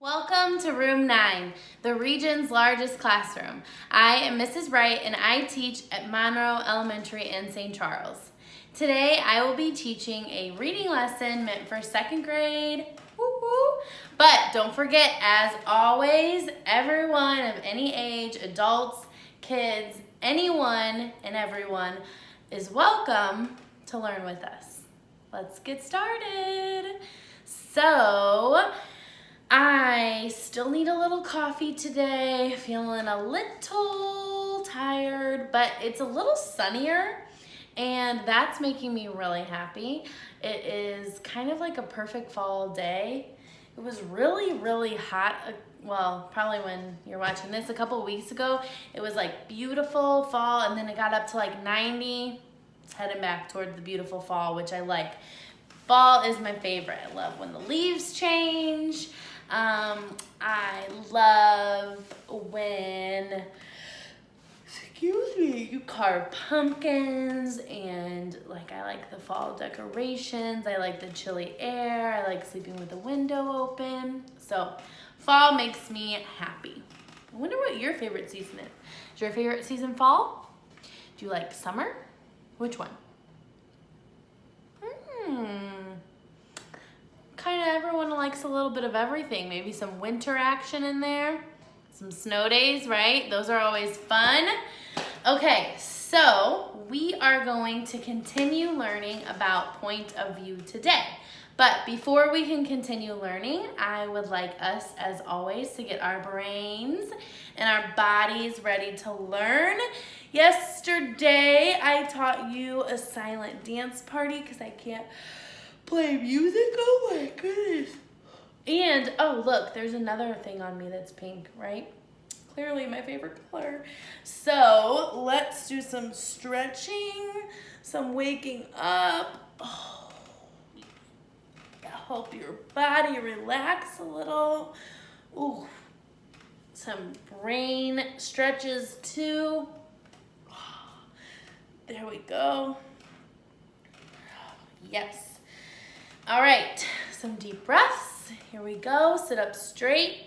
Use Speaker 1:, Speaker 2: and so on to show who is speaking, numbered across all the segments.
Speaker 1: Welcome to Room 9, the region's largest classroom. I am Mrs. Wright and I teach at Monroe Elementary in St. Charles. Today I will be teaching a reading lesson meant for second grade. Woo-hoo. But don't forget, as always, everyone of any age, adults, kids, anyone and everyone is welcome to learn with us. Let's get started. So, I still need a little coffee today, feeling a little tired, but it's a little sunnier and that's making me really happy. It is kind of like a perfect fall day. It was really hot, well, probably when you're watching this a couple weeks ago. It was like beautiful fall and then it got up to like 90. It's heading back toward the beautiful fall, which I like. Fall is my favorite. I love when the leaves change. I love when, you carve pumpkins and I like the fall decorations. I like the chilly air. I like sleeping with the window open. So fall makes me happy. I wonder what your favorite season is. Is your favorite season fall? Do you like summer? Which one? Kind of everyone likes a little bit of everything. Maybe some winter action in there, some snow days, right? Those are always fun. Okay, so we are going to continue learning about point of view today. But before we can continue learning, I would like us, as always, to get our brains and our bodies ready to learn. Yesterday, I taught you a silent dance party because I can't play music. Oh my goodness. And oh look, there's another thing on me that's pink, right? Clearly my favorite color. So let's do some stretching, some waking up. Oh, help your body relax a little. Ooh, some brain stretches too. There we go. Yes. All right, some deep breaths. Here we go. Sit up straight.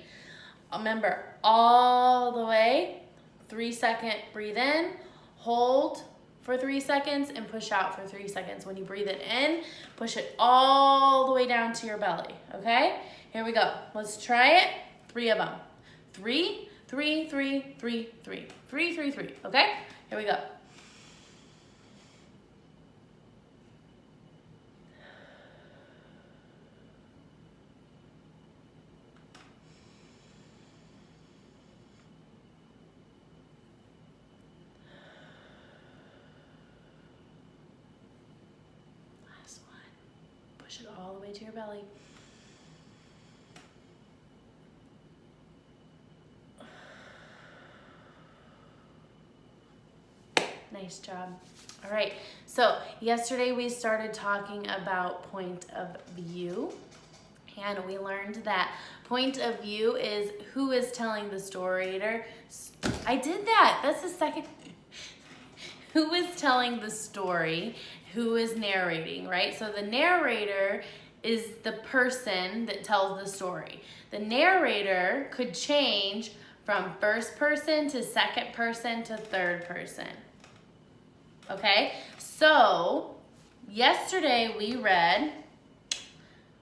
Speaker 1: Remember, all the way. 3-second breathe in, hold for 3 seconds, and push out for 3 seconds. When you breathe it in, push it all the way down to your belly, okay? Here we go. Let's try it. 3 of them. 3, 3, 3, 3, 3. 3, 3, 3, okay? Here we go. Push it all the way to your belly. Nice job. All right, so yesterday we started talking about point of view, and we learned that point of view is who is telling the story. I did that. That's the second. Who is telling the story? Who is narrating, right? So the narrator is the person that tells the story. The narrator could change from first person to second person to third person. Okay? So yesterday we read,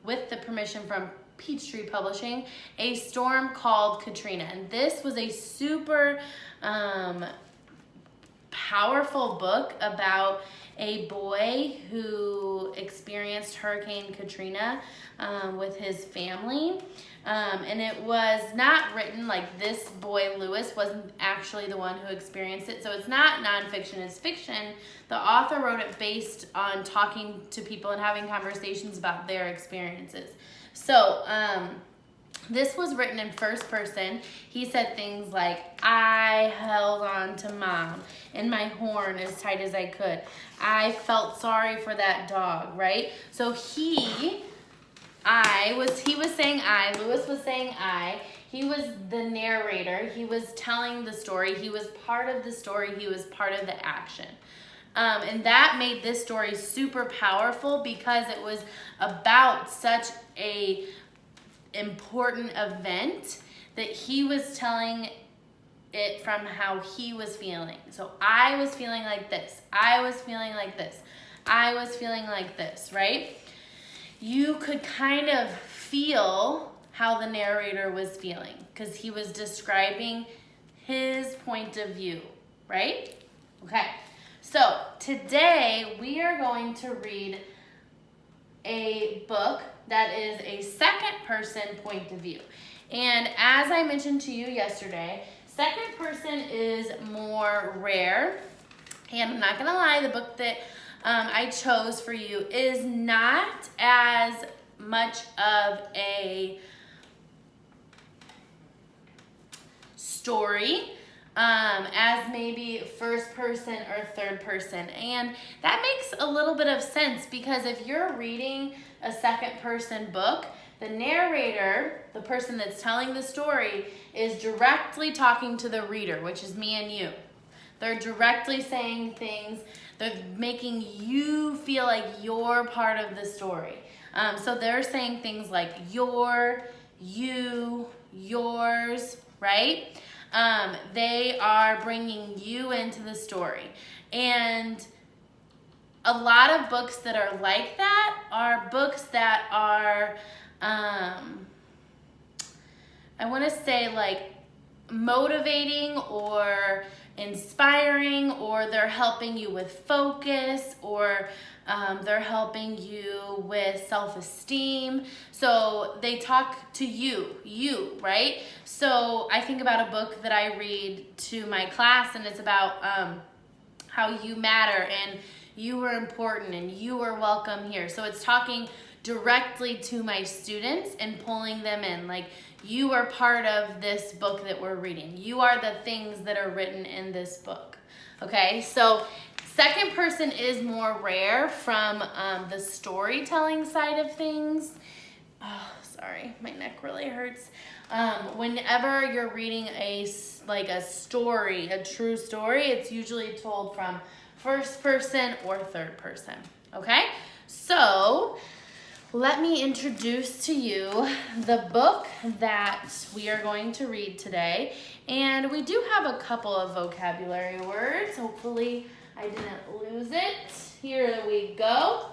Speaker 1: with the permission from Peachtree Publishing, A Storm Called Katrina. And this was a super powerful book about a boy who experienced Hurricane Katrina with his family. And it was not written like this boy, Lewis, wasn't actually the one who experienced it. So it's not nonfiction, it's fiction. The author wrote it based on talking to people and having conversations about their experiences. So this was written in first person. He said things like, I held on to mom and my horn as tight as I could. I felt sorry for that dog, right? So Lewis was saying I. He was the narrator. He was telling the story. He was part of the story. He was part of the action. And that made this story super powerful because it was about such a important event that he was telling it from how he was feeling. So I was feeling like this. I was feeling like this. I was feeling like this, right? You could kind of feel how the narrator was feeling because he was describing his point of view, right? Okay, so today we are going to read a book that is a second person point of view. And as I mentioned to you yesterday, second person is more rare. And I'm not gonna lie, the book that I chose for you is not as much of a story as maybe first person or third person. And that makes a little bit of sense because if you're reading a second person book, the narrator, the person that's telling the story, is directly talking to the reader, which is me and you. They're directly saying things. They're making you feel like you're part of the story. So they're saying things like your, you, yours, right? They are bringing you into the story. And a lot of books that are like that are books that are, I want to say like motivating or inspiring, or they're helping you with focus, or they're helping you with self-esteem. So they talk to you, right? So I think about a book that I read to my class, and it's about how you matter and you are important and you are welcome here. So it's talking directly to my students and pulling them in. Like, you are part of this book that we're reading. You are the things that are written in this book. Okay, so second person is more rare from the storytelling side of things. Oh, sorry, my neck really hurts. Whenever you're reading a story, a true story, it's usually told from first person or third person. Okay, so let me introduce to you the book that we are going to read today. And we do have a couple of vocabulary words. Hopefully I didn't lose it. Here we go.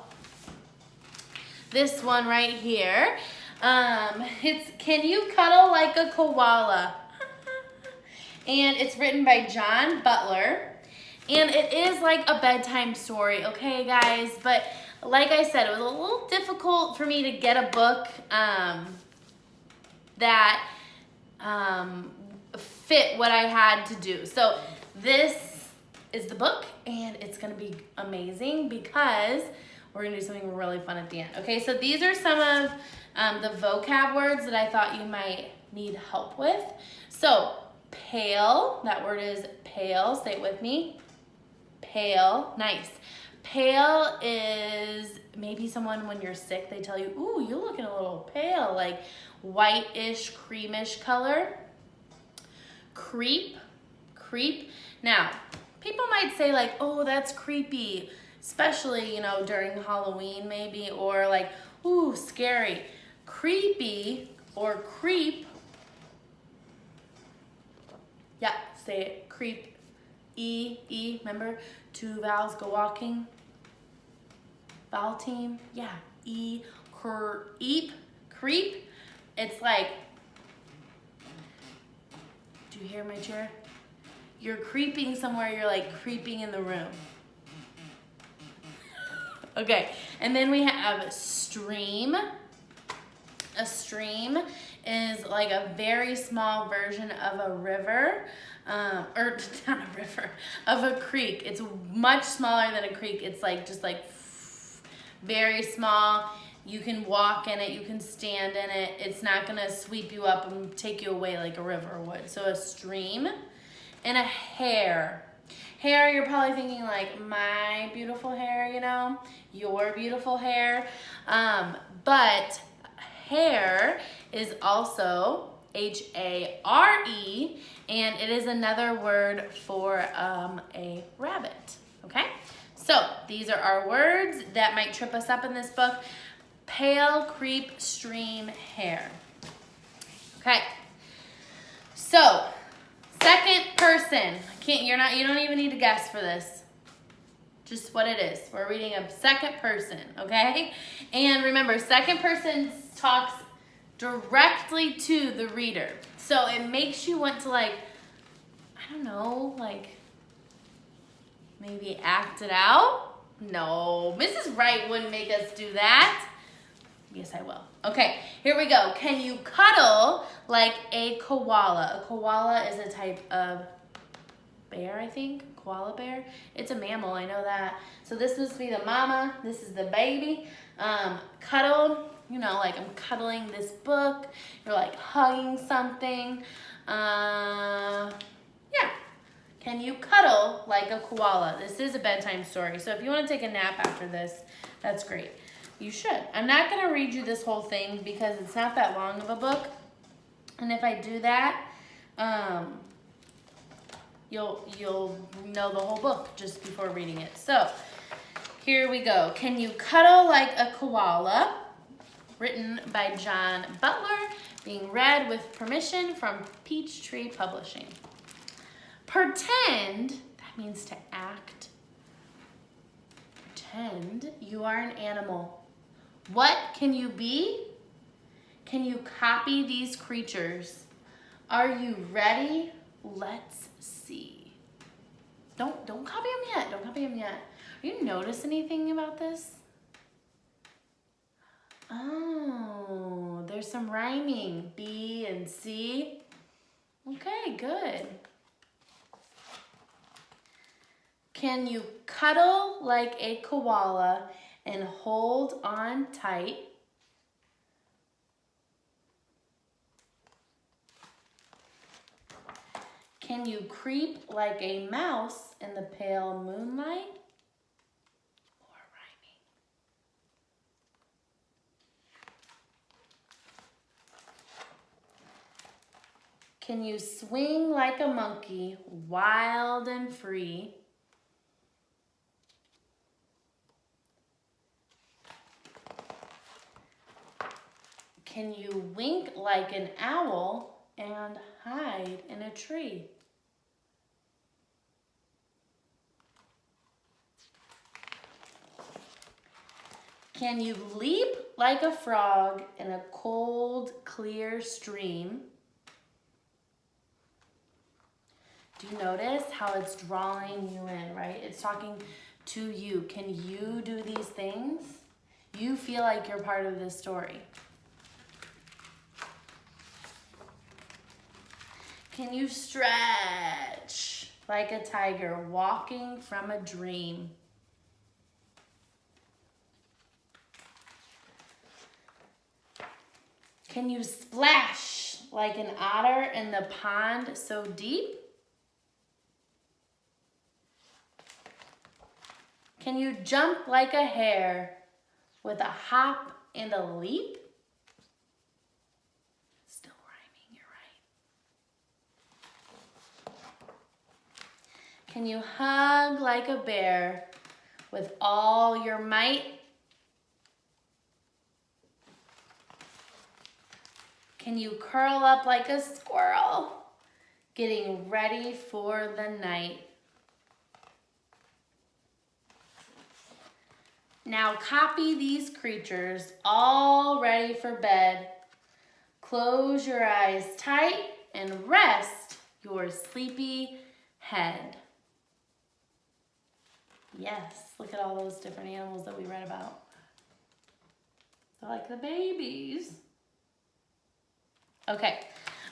Speaker 1: This one right here. It's Can You Cuddle Like a Koala? And it's written by John Butler. And it is like a bedtime story, okay, guys? But like I said, it was a little difficult for me to get a book that fit what I had to do. So this is the book, and it's going to be amazing because we're going to do something really fun at the end. Okay, so these are some of the vocab words that I thought you might need help with. So pale, that word is pale. Say it with me. Pale, nice. Pale is maybe someone when you're sick, they tell you, ooh, you're looking a little pale, like whitish, creamish color. Creep. Now, people might say like, oh, that's creepy, especially, you know, during Halloween maybe, or like, ooh, scary. Creepy or creep. Yeah, say it, creep. E, remember, two vowels go walking. Vowel team, yeah, E, creep. It's like, do you hear my chair? You're creeping somewhere, you're like creeping in the room. Okay, and then we have a stream. A stream is like a very small version of a river, or not a river, of a creek. It's much smaller than a creek. It's like just like very small. You can walk in it, you can stand in it. It's not gonna sweep you up and take you away like a river would. So a stream. And a hair. Hair, you're probably thinking like my beautiful hair, you know, your beautiful hair. But hair is also H-A-R-E, and it is another word for a rabbit, okay? So these are our words that might trip us up in this book. pale creep stream hair. Okay. So, second person. You don't even need to guess for this. Just what it is. We're reading a second person, okay? And remember, second person talks directly to the reader. So it makes you want to I don't know, maybe act it out? No, Mrs. Wright wouldn't make us do that. Yes, I will. Okay, here we go. Can you cuddle like a koala? A koala is a type of bear, I think. Koala bear. It's a mammal, I know that. So this must be the mama. This is the baby. Cuddle, I'm cuddling this book. You're hugging something. Yeah. Can you cuddle like a koala? This is a bedtime story. So if you want to take a nap after this, that's great. You should. I'm not going to read you this whole thing because it's not that long of a book. And if I do that, you'll know the whole book just before reading it. So here we go. Can you cuddle like a koala? Written by John Butler, being read with permission from Peachtree Publishing. Pretend, that means to act. Pretend you are an animal. What can you be? Can you copy these creatures? Are you ready? Let's see. Don't copy them yet. Don't copy them yet. Are you notice anything about this? Oh, there's some rhyming. B and C. Okay, good. Can you cuddle like a koala and hold on tight? Can you creep like a mouse in the pale moonlight? More rhyming. Can you swing like a monkey, wild and free? Can you wink like an owl and hide in a tree? Can you leap like a frog in a cold, clear stream? Do you notice how it's drawing you in, right? It's talking to you. Can you do these things? You feel like you're part of this story. Can you stretch like a tiger walking from a dream? Can you splash like an otter in the pond so deep? Can you jump like a hare with a hop and a leap? Still rhyming, you're right. Can you hug like a bear with all your might? Can you curl up like a squirrel, getting ready for the night? Now copy these creatures, all ready for bed. Close your eyes tight and rest your sleepy head. Yes, look at all those different animals that we read about. They're like the babies. Okay,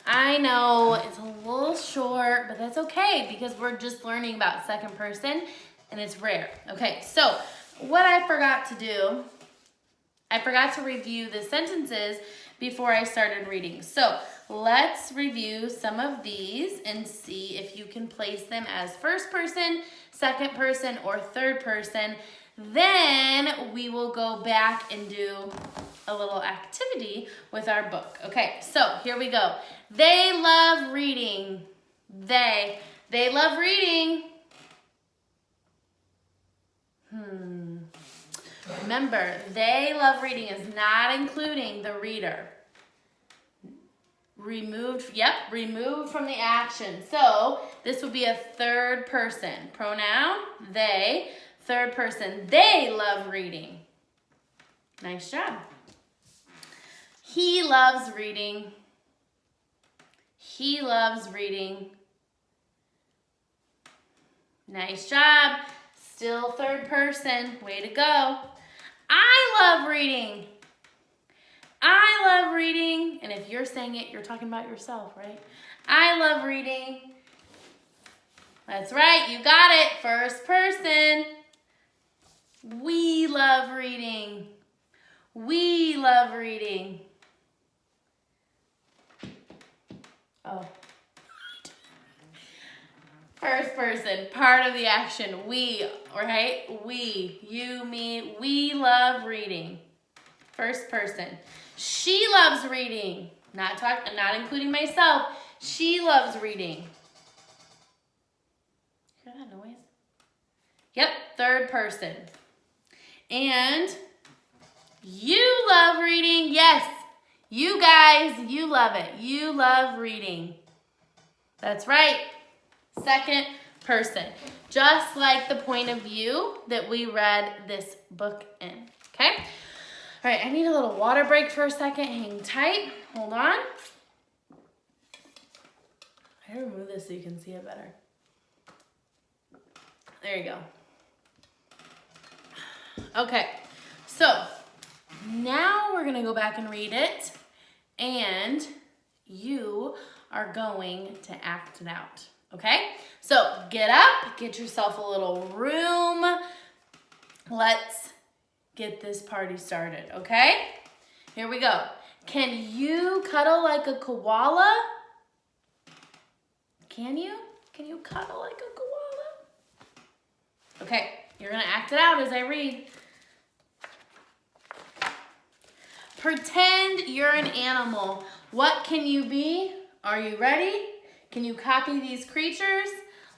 Speaker 1: I know it's a little short, but that's okay because we're just learning about second person and it's rare. Okay, so what I forgot to do, I forgot to review the sentences before I started reading. So let's review some of these and see if you can place them as first person, second person, or third person. Then we will go back and do a little activity with our book. Okay, so here we go. They love reading. They love reading. Remember, they love reading is not including the reader. Removed from the action. So this would be a third person. Pronoun, they, third person. They love reading. Nice job. He loves reading. He loves reading. Nice job. Still third person. Way to go. I love reading. I love reading. And if you're saying it, you're talking about yourself, right? I love reading. That's right. You got it. First person. We love reading. We love reading. Oh. First person, part of the action. We, right? We, you, me, we love reading. First person. She loves reading. Not including myself. She loves reading. Hear that noise? Yep, third person. And you love reading. Yes, you guys, you love it. You love reading. That's right. Second person. Just like the point of view that we read this book in. Okay? All right, I need a little water break for a second. Hang tight. Hold on. I gotta remove this so you can see it better. There you go. Okay, so now we're gonna go back and read it, and you are going to act it out, okay? So get up, get yourself a little room. Let's get this party started, okay? Here we go. Can you cuddle like a koala? Can you? Can you cuddle like a koala? Okay, you're gonna act it out as I read. Pretend you're an animal. What can you be? Are you ready? Can you copy these creatures?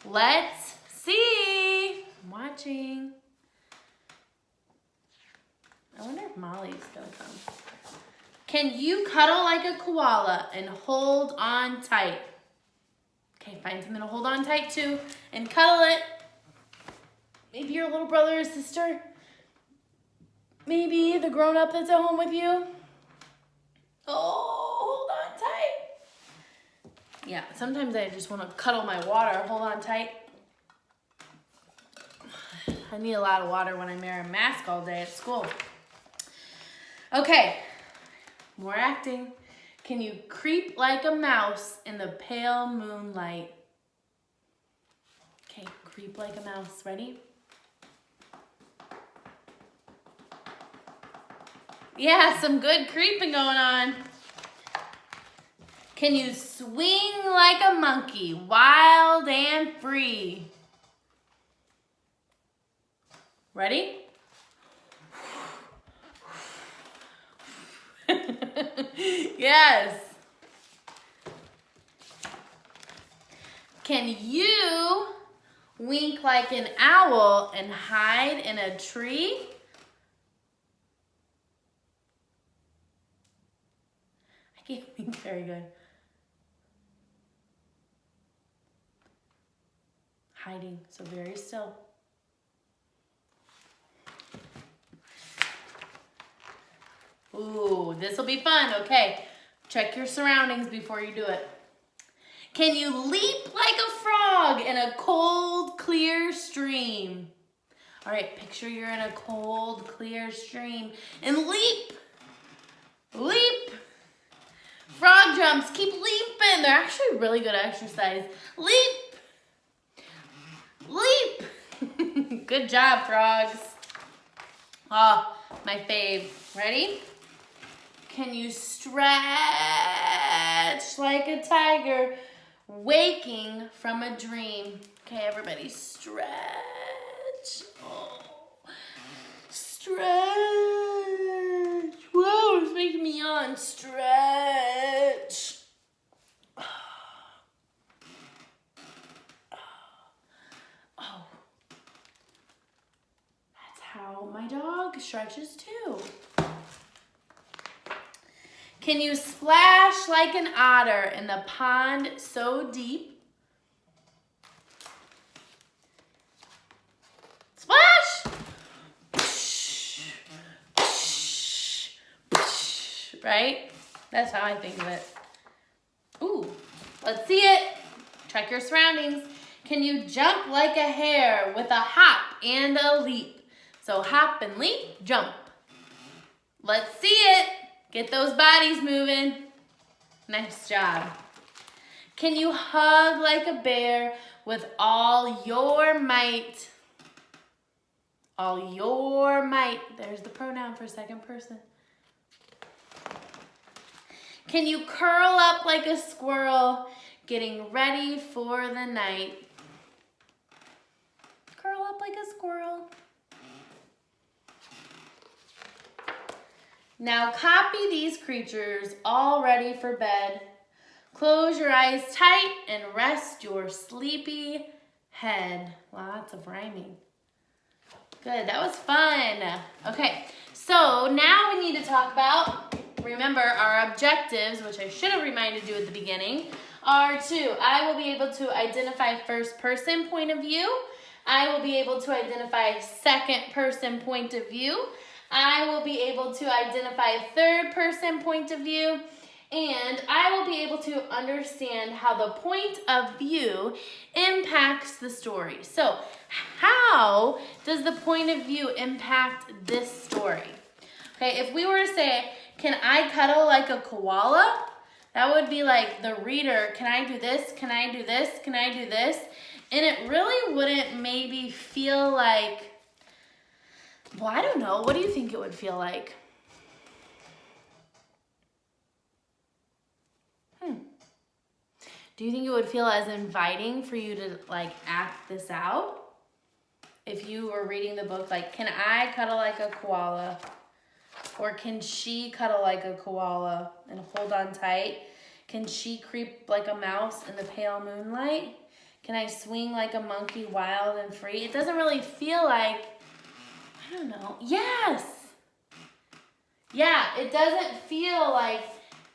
Speaker 1: Let's see. I'm watching. I wonder if Molly's gonna come. Can you cuddle like a koala and hold on tight? Okay, find something to hold on tight to and cuddle it. Maybe your little brother or sister. Maybe the grown-up that's at home with you. Oh, hold on tight. Yeah, sometimes I just want to cuddle my water. Hold on tight. I need a lot of water when I wear a mask all day at school. Okay, more acting. Can you creep like a mouse in the pale moonlight? Okay, creep like a mouse. Ready? Yeah, some good creeping going on. Can you swing like a monkey, wild and free? Ready? Yes. Can you wink like an owl and hide in a tree? I can't wink very good. Hiding, so very still. Ooh, this will be fun. Okay, check your surroundings before you do it. Can you leap like a frog in a cold, clear stream? All right, picture you're in a cold, clear stream and leap. Leap. Frog jumps, keep leaping. They're actually really good exercise. Leap. Leap. Good job, frogs. Oh, my fave. Ready? Can you stretch like a tiger waking from a dream? Okay, everybody stretch. Oh, stretch. Whoa, it's making me yawn. Stretch. Oh. That's how my dog stretches too. Can you splash like an otter in the pond so deep? Splash! Right? That's how I think of it. Ooh, let's see it. Check your surroundings. Can you jump like a hare with a hop and a leap? So hop and leap, jump. Let's see it. Get those bodies moving. Nice job. Can you hug like a bear with all your might? All your might. There's the pronoun for second person. Can you curl up like a squirrel, getting ready for the night? Curl up like a squirrel. Now copy these creatures all ready for bed. Close your eyes tight and rest your sleepy head. Lots of rhyming. Good, that was fun. Okay, so now we need to talk about, remember our objectives, which I should have reminded you at the beginning, are I will be able to identify first person point of view. I will be able to identify second person point of view. I will be able to identify third person point of view. And I will be able to understand how the point of view impacts the story. So how does the point of view impact this story? Okay, if we were to say, can I cuddle like a koala? That would be like the reader, can I do this? Can I do this? Can I do this? And it really wouldn't maybe feel like, well, I don't know. What do you think it would feel like? Do you think it would feel as inviting for you to like act this out? If you were reading the book, like, can I cuddle like a koala? Or can she cuddle like a koala and hold on tight? Can she creep like a mouse in the pale moonlight? Can I swing like a monkey wild and free? It doesn't really feel like, I don't know. Yes. Yeah, it doesn't feel like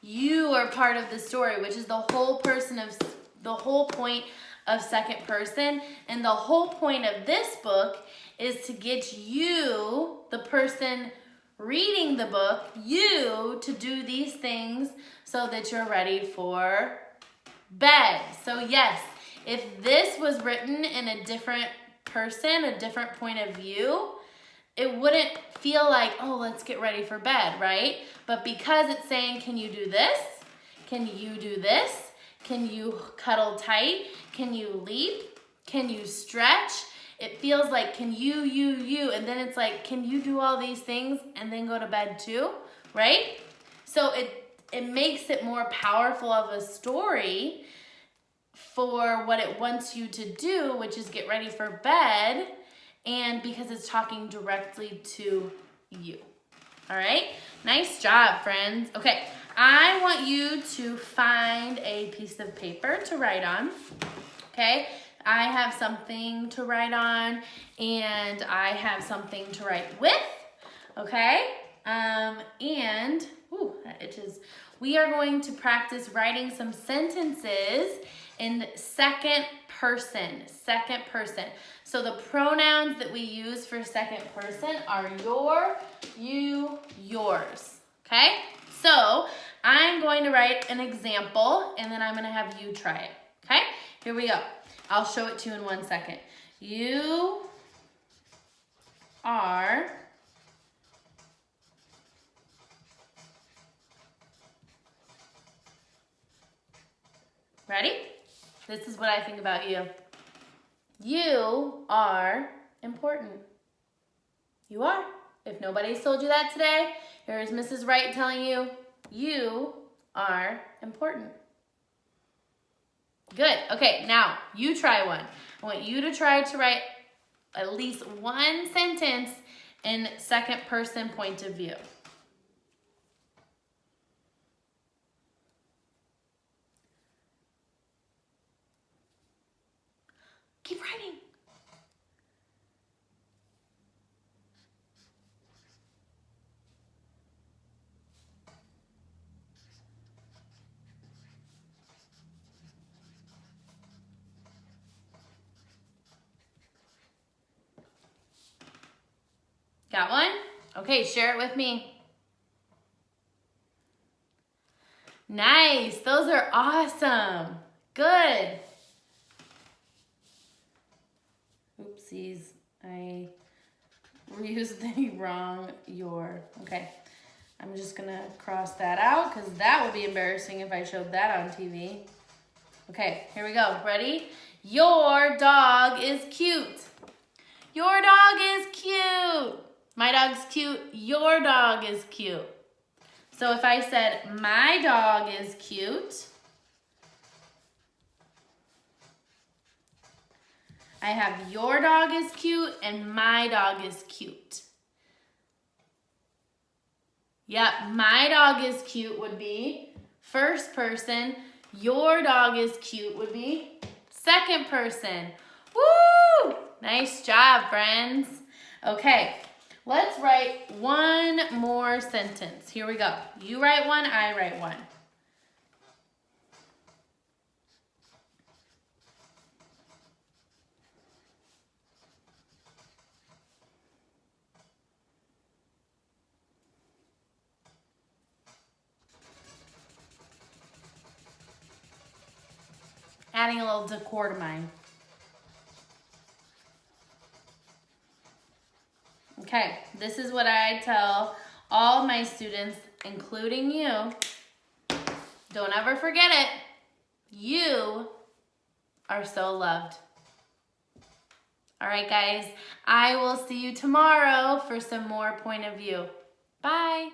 Speaker 1: you are part of the story, which is the whole point of second person. And the whole point of this book is to get you, the person reading the book, you to do these things so that you're ready for bed. So yes, if this was written in a different person, a different point of view, it wouldn't feel like, oh, let's get ready for bed, right? But because it's saying, can you do this? Can you do this? Can you cuddle tight? Can you leap? Can you stretch? It feels like, can you, and then it's like, can you do all these things and then go to bed too, right? So it makes it more powerful of a story for what it wants you to do, which is get ready for bed, and because it's talking directly to you. All right, nice job, friends. Okay, I want you to find a piece of paper to write on, okay? I have something to write on, and I have something to write with, okay? And, ooh, that itches. We are going to practice writing some sentences in second person. So the pronouns that we use for second person are your, you, yours, okay? So I'm going to write an example, and then I'm gonna have you try it, okay? Here we go. I'll show it to you in 1 second. You are ready? This is what I think about you. You are important. You are. If nobody's told you that today, here's Mrs. Wright telling you, you are important. Good. Okay, now you try one. I want you to try to write at least one sentence in second person point of view. Keep writing. Got one? Okay, share it with me. Nice. Those are awesome. Good. Oopsies. I used the wrong your. Okay. I'm just going to cross that out because that would be embarrassing if I showed that on TV. Okay, here we go. Ready? Your dog is cute. Your dog is cute. My dog's cute. Your dog is cute. So if I said, my dog is cute, I have your dog is cute and my dog is cute. Yep, my dog is cute would be first person. Your dog is cute would be second person. Woo! Nice job, friends. Okay, let's write one more sentence. Here we go. You write one, I write one. Adding a little decor to mine. Okay, this is what I tell all my students, including you. Don't ever forget it. You are so loved. All right, guys, I will see you tomorrow for some more point of view. Bye.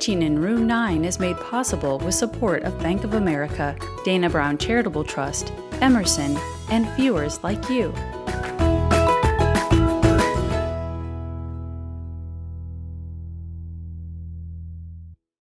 Speaker 2: Teaching in Room 9 is made possible with support of Bank of America, Dana Brown Charitable Trust, Emerson, and viewers like you.